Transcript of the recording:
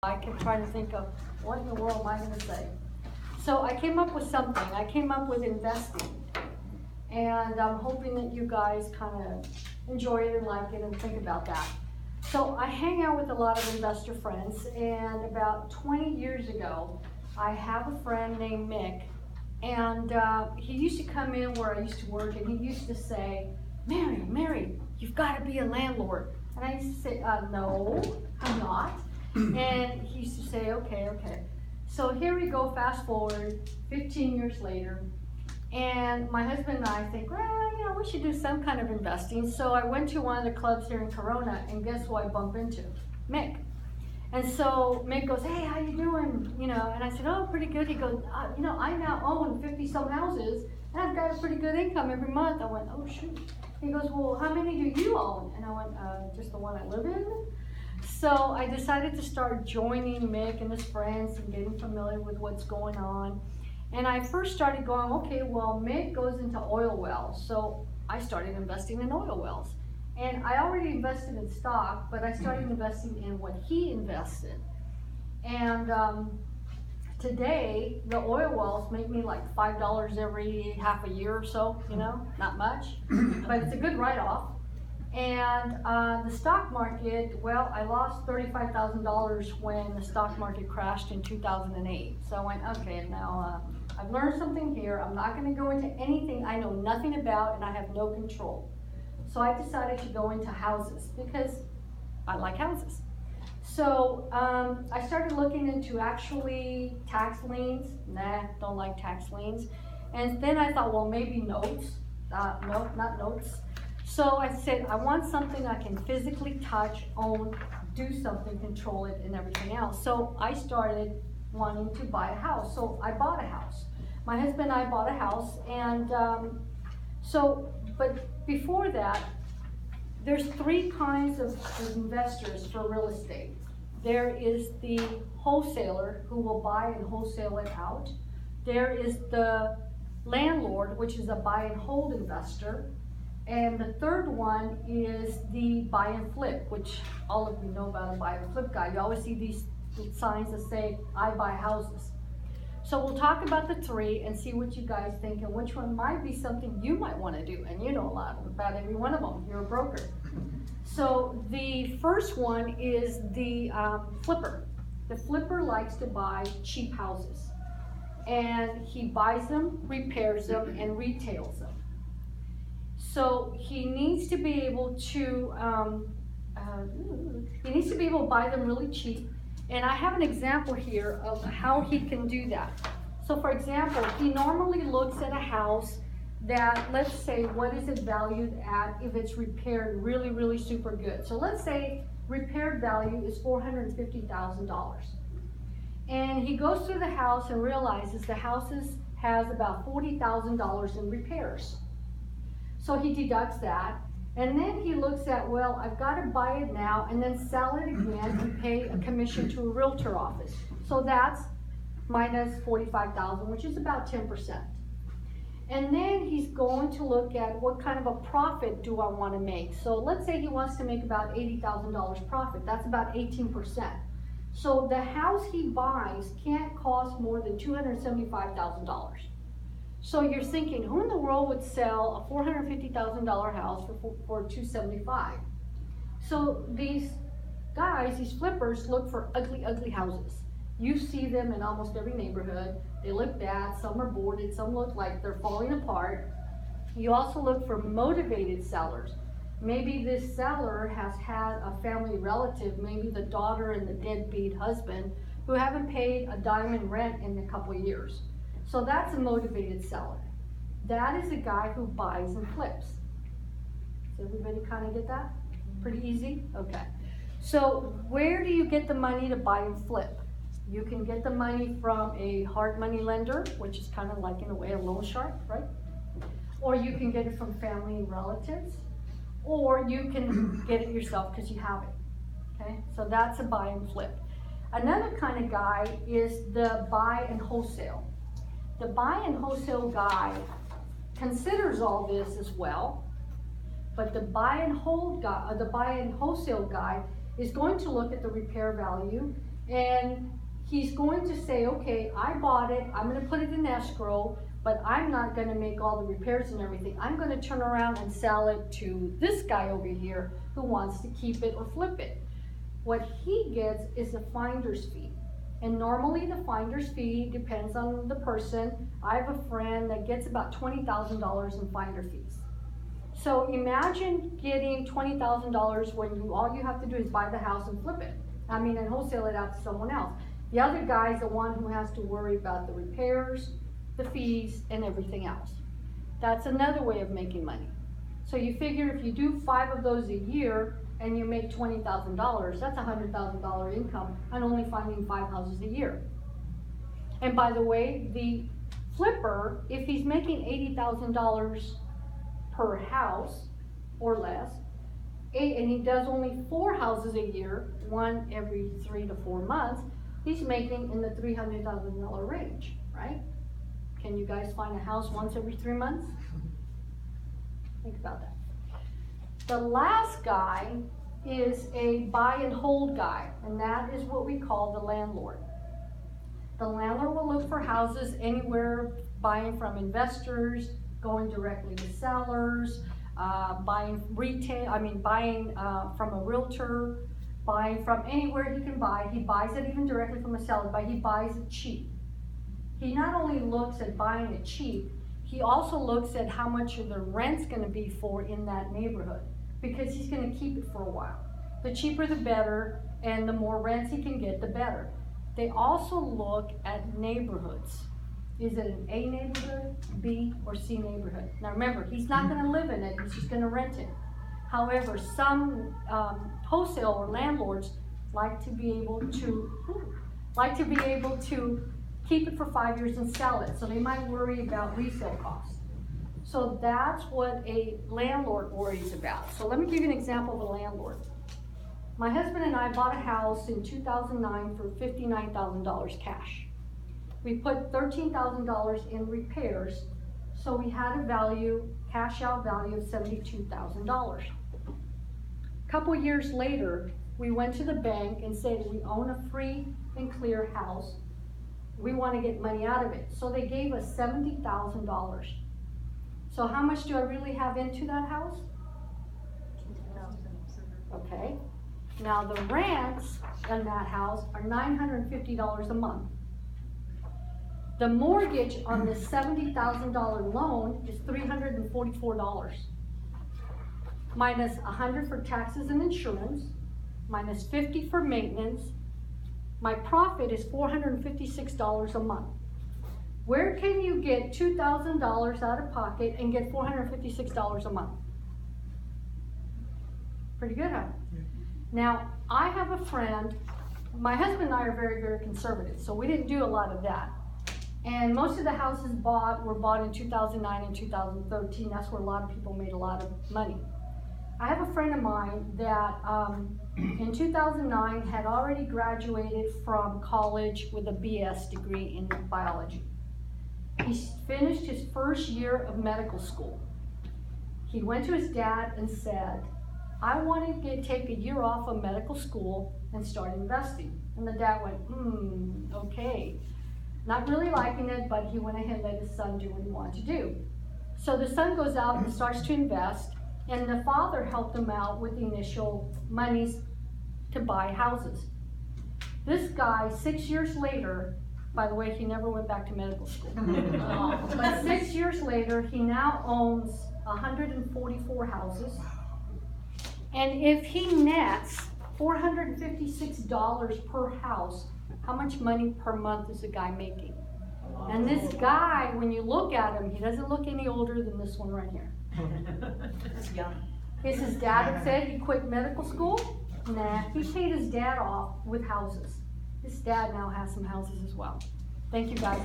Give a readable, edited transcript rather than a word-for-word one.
I kept trying to think of what in the world am I going to say. So I came up with something. I came up with investing. And I'm hoping that you guys kind of enjoy it and like it and think about that. So I hang out with a lot of investor friends, and about 20 years ago, I have a friend named Mick, and he used to come in where I used to work, and he used to say, Mary, you've got to be a landlord. And I used to say, no, I'm not. And he used to say, okay. So here we go, fast forward, 15 years later, and my husband and I think, well, we should do some kind of investing. So I went to one of the clubs here in Corona, and guess who I bump into? Mick. And so Mick goes, hey, how you doing? And I said, oh, pretty good. He goes, I now own 50-some houses, and I've got a pretty good income every month. I went, oh, shoot. He goes, well, how many do you own? And I went, just the one I live in. So I decided to start joining Mick and his friends and getting familiar with what's going on. And I first started going, okay, well, Mick goes into oil wells. So I started investing in oil wells. And I already invested in stock, but I started investing in what he invested. And today, the oil wells make me like $5 every half a year or so, not much, but it's a good write-off. And the stock market, well, I lost $35,000 when the stock market crashed in 2008. So I went, okay, now I've learned something here. I'm not going to go into anything I know nothing about and I have no control. So I decided to go into houses because I like houses. So I started looking into actually tax liens. Nah, don't like tax liens. And then I thought, well, maybe notes. No, not notes. So I said, I want something I can physically touch, own, do something, control it, and everything else. So I started wanting to buy a house. So I bought a house. My husband and I bought a house. And but before that, there's three kinds of investors for real estate. There is the wholesaler who will buy and wholesale it out. There is the landlord, which is a buy and hold investor. And the third one is the buy and flip, which all of you know about a buy and flip guy. You always see these signs that say, I buy houses. So we'll talk about the three and see what you guys think and which one might be something you might want to do. And you know a lot about every one of them. You're a broker. So the first one is the flipper. The flipper likes to buy cheap houses. And he buys them, repairs them, and retails them. So he needs to be able to buy them really cheap. And I have an example here of how he can do that. So for example, he normally looks at a house that, let's say, what is it valued at if it's repaired really, really super good. So let's say repaired value is $450,000. And he goes through the house and realizes the house has about $40,000 in repairs. So he deducts that, and then he looks at, well, I've got to buy it now and then sell it again and pay a commission to a realtor office. So that's minus $45,000, which is about 10%. And then he's going to look at what kind of a profit do I want to make. So let's say he wants to make about $80,000 profit. That's about 18%. So the house he buys can't cost more than $275,000. So you're thinking, who in the world would sell a $450,000 house for $275,000? So these guys, these flippers, look for ugly, ugly houses. You see them in almost every neighborhood. They look bad, some are boarded, some look like they're falling apart. You also look for motivated sellers. Maybe this seller has had a family relative, maybe the daughter and the deadbeat husband, who haven't paid a dime in rent in a couple of years. So that's a motivated seller. That is a guy who buys and flips. Does everybody kind of get that? Pretty easy? Okay. So where do you get the money to buy and flip? You can get the money from a hard money lender, which is kind of like in a way a loan shark, right? Or you can get it from family and relatives, or you can get it yourself because you have it. Okay? So that's a buy and flip. Another kind of guy is the buy and wholesale. The buy and wholesale guy considers all this as well, but the buy and wholesale guy is going to look at the repair value. And he's going to say, okay, I bought it, I'm gonna put it in escrow, but I'm not gonna make all the repairs and everything. I'm gonna turn around and sell it to this guy over here who wants to keep it or flip it. What he gets is a finder's fee. And normally the finder's fee depends on the person. I have a friend that gets about $20,000 in finder fees. So imagine getting $20,000 when all you have to do is buy the house and flip it. And wholesale it out to someone else. The other guy's the one who has to worry about the repairs, the fees, and everything else. That's another way of making money. So you figure if you do 5 of those a year and you make $20,000, that's $100,000 income on only finding 5 houses a year. And by the way, the flipper, if he's making $80,000 per house or less, and he does only 4 houses a year, one every 3 to 4 months, he's making in the $300,000 range, right? Can you guys find a house once every 3 months? Think about that. The last guy is a buy and hold guy, and that is what we call the landlord. The landlord will look for houses anywhere, buying from investors, going directly to sellers, buying from a realtor, buying from anywhere he can buy. He buys it even directly from a seller, but he buys it cheap. He not only looks at buying it cheap, he also looks at how much the rent's gonna be for in that neighborhood, because he's gonna keep it for a while. The cheaper the better, and the more rents he can get, the better. They also look at neighborhoods. Is it an A neighborhood, B, or C neighborhood? Now remember, he's not gonna live in it, he's just gonna rent it. However, some wholesale or landlords like to be able to keep it for 5 years and sell it, so they might worry about resale costs. So that's what a landlord worries about. So let me give you an example of a landlord. My husband and I bought a house in 2009 for $59,000 cash. We put $13,000 in repairs, so we had a value, cash out value of $72,000. A couple years later, we went to the bank and said, we own a free and clear house. We want to get money out of it. So they gave us $70,000. So how much do I really have into that house? Okay. Now the rents in that house are $950 a month. The mortgage on the $70,000 loan is $344. Minus $100 for taxes and insurance, minus $50 for maintenance. My profit is $456 a month. Where can you get $2,000 out of pocket and get $456 a month? Pretty good, huh? Yeah. Now, I have a friend, my husband and I are very, very conservative, so we didn't do a lot of that. And most of the houses were bought in 2009 and 2013. That's where a lot of people made a lot of money. I have a friend of mine that in 2009 had already graduated from college with a BS degree in biology. He finished his first year of medical school. He went to his dad and said, I want to take a year off of medical school and start investing. And the dad went, okay. Not really liking it, but he went ahead and let his son do what he wanted to do. So the son goes out and starts to invest, and the father helped him out with the initial monies to buy houses. This guy, 6 years later, by the way, he never went back to medical school. But 6 years later, he now owns 144 houses. And if he nets $456 per house, how much money per month is the guy making? And this guy, when you look at him, he doesn't look any older than this one right here. That's young. Is his dad that said he quit medical school? Nah, he paid his dad off with houses. His dad now has some houses as well. Thank you guys.